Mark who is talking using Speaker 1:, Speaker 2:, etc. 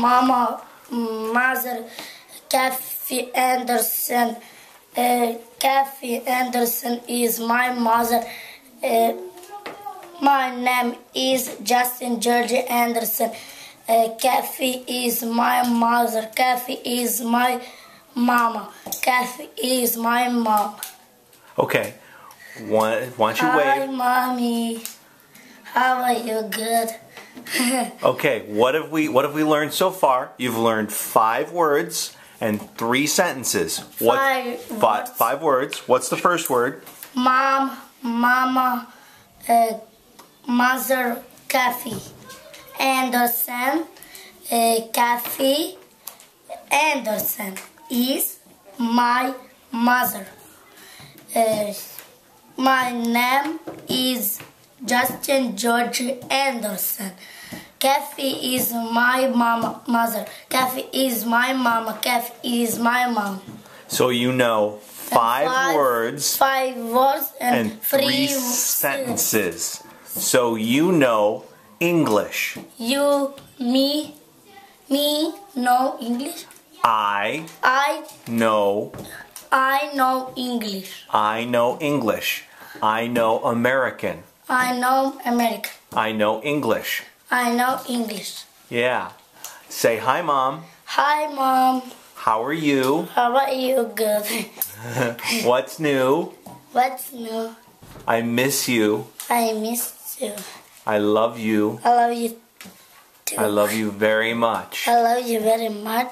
Speaker 1: mama, mother, Kathy Anderson. Kathy Anderson is my mother. My name is Justin George Anderson. Kathy is my mother. Kathy is my mama. Kathy is my mom.
Speaker 2: Okay. Why don't you
Speaker 1: Hi,
Speaker 2: wave?
Speaker 1: mommy. How are you? Good.
Speaker 2: Okay. What have we learned so far? You've learned 5 words and 3 sentences. Five words. What's the first word?
Speaker 1: Mom, mama, mother, Kathy. Anderson. Kathy Anderson is my mother. My name is Justin George Anderson. Kathy is my mother. Kathy is my mama. Kathy is my mom.
Speaker 2: So you know 5 words
Speaker 1: 5 words and
Speaker 2: 3 sentences. So you know English.
Speaker 1: You, me know English.
Speaker 2: I know
Speaker 1: English.
Speaker 2: I know English. I know American.
Speaker 1: I know American.
Speaker 2: I know English.
Speaker 1: I know English.
Speaker 2: Yeah. Say hi, Mom.
Speaker 1: Hi, Mom.
Speaker 2: How are you?
Speaker 1: How are you? Good.
Speaker 2: What's new?
Speaker 1: What's new?
Speaker 2: I miss you.
Speaker 1: I miss you.
Speaker 2: I love you.
Speaker 1: I love you too.
Speaker 2: I love you very much.
Speaker 1: I love you very much.